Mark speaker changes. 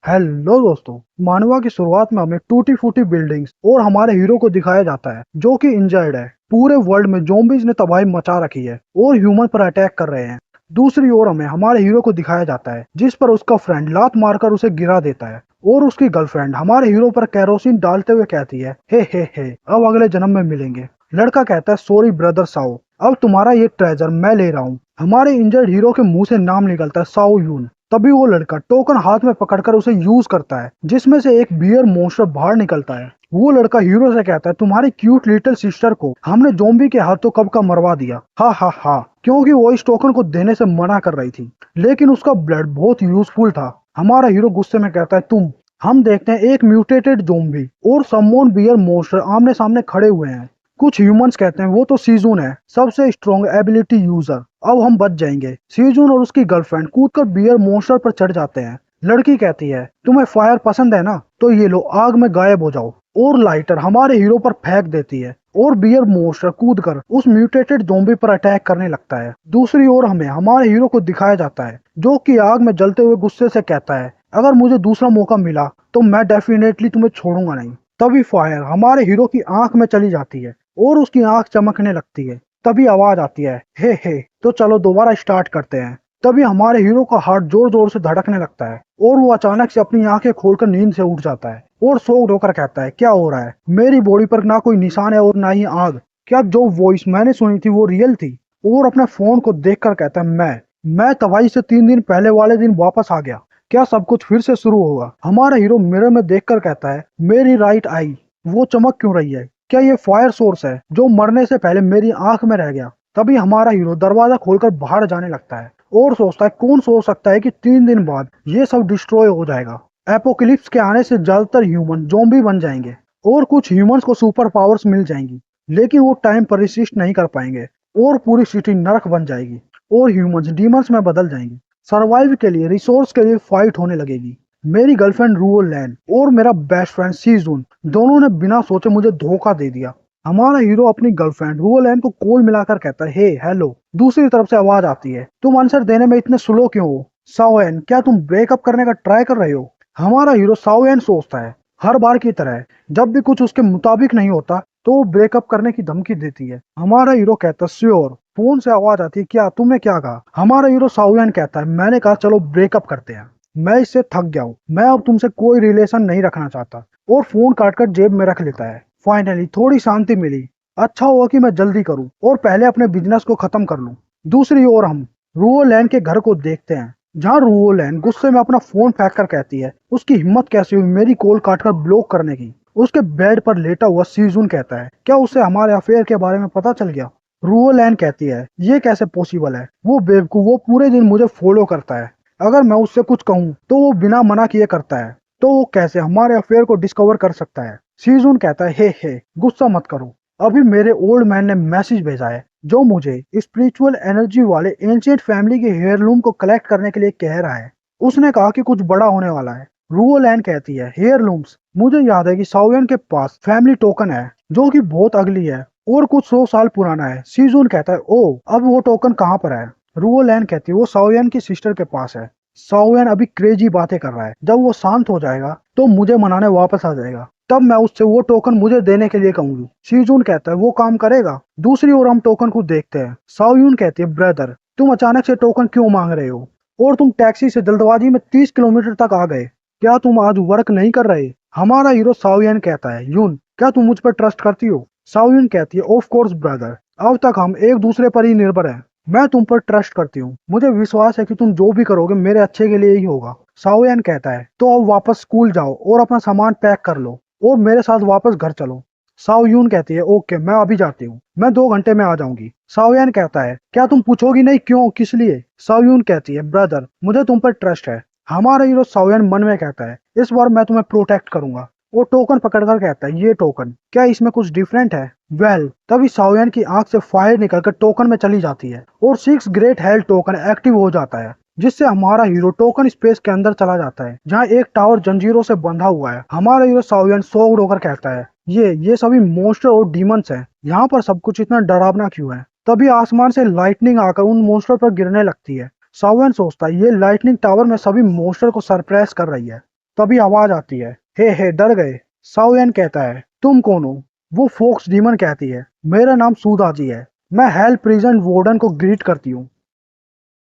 Speaker 1: Hello दोस्तों। मानवा की शुरुआत में हमें टूटी फूटी बिल्डिंग्स और हमारे हीरो को दिखाया जाता है जो कि इंजर्ड है। पूरे वर्ल्ड में ज़ॉम्बीज ने तबाही मचा रखी है और ह्यूमन पर अटैक कर रहे हैं। दूसरी ओर हमें हमारे हीरो को दिखाया जाता है जिस पर उसका फ्रेंड लात मारकर उसे गिरा देता है और उसकी गर्लफ्रेंड हमारे हीरो पर कैरोसिन डालते हुए कहती है, हे अब अगले जन्म में मिलेंगे। लड़का कहता है, सॉरी ब्रदर साओ, अब तुम्हारा ये ट्रेजर मैं ले रहा हूँ। हमारे इंजर्ड हीरो के मुंह से नाम निकलता है, साओ यून। तभी वो लड़का टोकन हाथ में पकड़कर उसे यूज करता है जिसमें से एक बियर मॉन्स्टर बाहर निकलता है। वो लड़का हीरो से कहता है, तुम्हारी क्यूट लिटिल सिस्टर को हमने ज़ॉम्बी के हाथों कब का मरवा दिया। हा हा हा, क्योंकि वो इस टोकन को देने से मना कर रही थी, लेकिन उसका ब्लड बहुत यूजफुल था। हमारा हीरो गुस्से में कहता है, तुम। हम देखते हैं एक म्यूटेटेड ज़ॉम्बी और समवन बियर मॉन्स्टर आमने सामने खड़े हुए हैं। कुछ ह्यूमंस कहते हैं वो तो सीजून है, सबसे स्ट्रॉन्ग एबिलिटी यूजर, अब हम बच जाएंगे। सीजून और उसकी गर्लफ्रेंड कूदकर बियर मॉन्स्टर पर चढ़ जाते हैं। लड़की कहती है, तुम्हें फायर पसंद है ना, तो ये लो आग में गायब हो जाओ, और लाइटर हमारे हीरो पर फेंक देती है और बियर मॉन्स्टर कूदकर उस म्यूटेटेड ज़ॉम्बी पर अटैक करने लगता है। दूसरी ओर हमें हमारे हीरो को दिखाया जाता है जो कि आग में जलते हुए गुस्से से कहता है, अगर मुझे दूसरा मौका मिला तो मैं डेफिनेटली तुम्हें छोड़ूंगा नहीं। तभी फायर हमारे हीरो की आंख में चली जाती है और उसकी आंख चमकने लगती है। तभी आवाज आती है, हे तो चलो दोबारा स्टार्ट करते हैं। तभी हमारे हीरो का हार्ट जोर जोर से धड़कने लगता है और वो अचानक से अपनी आंखें खोलकर नींद से उठ जाता है और शौक होकर कहता है, क्या हो रहा है, मेरी बॉडी पर ना कोई निशान है और ना ही आग। क्या जो वॉइस मैंने सुनी थी वो रियल थी? और अपने फोन को देखकर कहता है, मैं तबाही से 3 दिन पहले वाले दिन वापस आ गया। क्या सब कुछ फिर से शुरू होगा? हमारा हीरो मिरर में देखकर कहता है, मेरी राइट आई वो चमक क्यों रही है? क्या ये फायर सोर्स है जो मरने से पहले मेरी आंख में रह गया? तभी हमारा हीरो दरवाजा खोलकर बाहर जाने लगता है और सोचता है, कौन सोच सकता है कि 3 दिन बाद ये सब डिस्ट्रॉय हो जाएगा। एपोकलिप्स के आने से ज्यादातर ह्यूमन ज़ॉम्बी बन जाएंगे और कुछ ह्यूमंस को सुपर पावर्स मिल जाएंगी, लेकिन वो टाइम पर रेसिस्ट नहीं कर पाएंगे और पूरी सिटी नरक बन जाएगी और ह्यूमंस डीमंस में बदल जाएंगे। सर्वाइव के लिए, रिसोर्स के लिए फाइट होने लगेगी। मेरी गर्लफ्रेंड रूओ लैन और मेरा बेस्ट फ्रेंड सीजून दोनों ने बिना सोचे मुझे धोखा दे दिया। हमारा हीरो अपनी गर्लफ्रेंड रूओ लैन को कॉल मिलाकर कहता है, हे हेलो। दूसरी तरफ से आवाज आती है, तुम आंसर देने में इतने स्लो क्यों हो? साओएन, क्या तुम ब्रेकअप करने का ट्राई कर रहे हो? हमारा हीरो साओएन सोचता है, हर बार की तरह जब भी कुछ उसके मुताबिक नहीं होता तो वो ब्रेकअप करने की धमकी देती है। हमारा हीरो कहता है, श्योर। फोन से आवाज आती है, क्या तुमने क्या कहा? हमारा हीरो साओएन कहता है, मैंने कहा चलो ब्रेकअप करते हैं, मैं इससे थक गया हूँ, मैं अब तुमसे कोई रिलेशन नहीं रखना चाहता। और फोन काटकर जेब में रख लेता है। फाइनली थोड़ी शांति मिली। अच्छा हुआ कि मैं जल्दी करूं और पहले अपने बिजनेस को खत्म कर लूं। दूसरी ओर हम रूओ लैन के घर को देखते हैं जहां रूओ लैन गुस्से में अपना फोन फेंक कर कहती है, उसकी हिम्मत कैसे हुई मेरी कॉल काटकर ब्लॉक करने की? उसके बेड पर लेटा हुआ सीजून कहता है, क्या उसे हमारे अफेयर के बारे में पता चल गया? रूओ लैन कहती है, ये कैसे पॉसिबल है? वो बेवकूफ, वो पूरे दिन मुझे फॉलो करता है, अगर मैं उससे कुछ कहूँ तो वो बिना मना किए करता है, तो वो कैसे हमारे अफेयर को डिस्कवर कर सकता है? सीजून कहता है, हे गुस्सा मत करो, अभी मेरे ओल्ड मैन ने मैसेज भेजा है जो मुझे स्पिरिचुअल एनर्जी वाले एंशिएंट फैमिली के हेयरलूम को कलेक्ट करने के लिए कह रहा है। उसने कहा कि कुछ बड़ा होने वाला है। रूओ लैन कहती है, हेयरलूम्स, मुझे याद है कि साओयन के पास फैमिली टोकन है जो कि बहुत अगली है और कुछ 100 साल पुराना है। सीजून कहता है, ओ, अब वो टोकन कहाँ पर है? रूओ लैन कहती है, वो साओयन की सिस्टर के पास है। साओयन अभी क्रेजी बातें कर रहा है, जब वो शांत हो जाएगा तो मुझे मनाने वापस आ जाएगा, तब मैं उससे वो टोकन मुझे देने के लिए कहूंगी। सीजून कहता है, वो काम करेगा। दूसरी ओर हम टोकन को देखते हैं। साओयून कहती है, ब्रदर, तुम अचानक से टोकन क्यों मांग रहे हो? और तुम टैक्सी से जल्दबाजी में 30 किलोमीटर तक आ गए, क्या तुम आज वर्क नहीं कर रहे? हमारा हीरो साओयन कहता है, यून, क्या तुम मुझ पर ट्रस्ट करती हो? साओयून कहती है, ऑफ कोर्स ब्रदर, अब तक हम एक दूसरे पर ही निर्भर हैं, मैं तुम पर ट्रस्ट करती हूँ, मुझे विश्वास है कि तुम जो भी करोगे मेरे अच्छे के लिए ही होगा। साओयन कहता है, तो अब वापस स्कूल जाओ और अपना सामान पैक कर लो और मेरे साथ वापस घर चलो। साओ यून कहती है, ओके, मैं अभी जाती हूँ, मैं 2 घंटे में आ जाऊंगी। साओयन कहता है, क्या तुम पूछोगी नहीं क्यों, किस लिए? साओ यून कहती है, ब्रदर, मुझे तुम पर ट्रस्ट है। हमारा हीरो साओयन मन में कहता है, इस बार मैं तुम्हें प्रोटेक्ट करूंगा। वो टोकन पकड़कर कहता है, ये टोकन, क्या इसमें कुछ डिफरेंट है? तभी साओयन की आंख से फायर निकलकर टोकन में चली जाती है और 6 ग्रेट हेल टोकन एक्टिव हो जाता है, जिससे हमारा हीरो टोकन स्पेस के अंदर चला जाता है जहां एक टावर जंजीरों से बंधा हुआ है। हमारा हीरो साओयन शॉक्ड होकर कहता है, ये सभी मॉन्स्टर और डीमंस हैं, यहाँ पर सब कुछ इतना डरावना क्यों है? तभी आसमान से लाइटनिंग आकर उन मॉन्स्टर पर गिरने लगती है। साओयन सोचता है, ये लाइटनिंग टावर में सभी मॉन्स्टर को सरप्राइज कर रही है। तभी आवाज आती है, हे डर गए। साओयन कहता है, तुम कौन हो? वो फोक्स डीमन कहती है, मेरा नाम सूदाजी है। मैं हेल प्रिजन वार्डन को ग्रीट करती हूँ।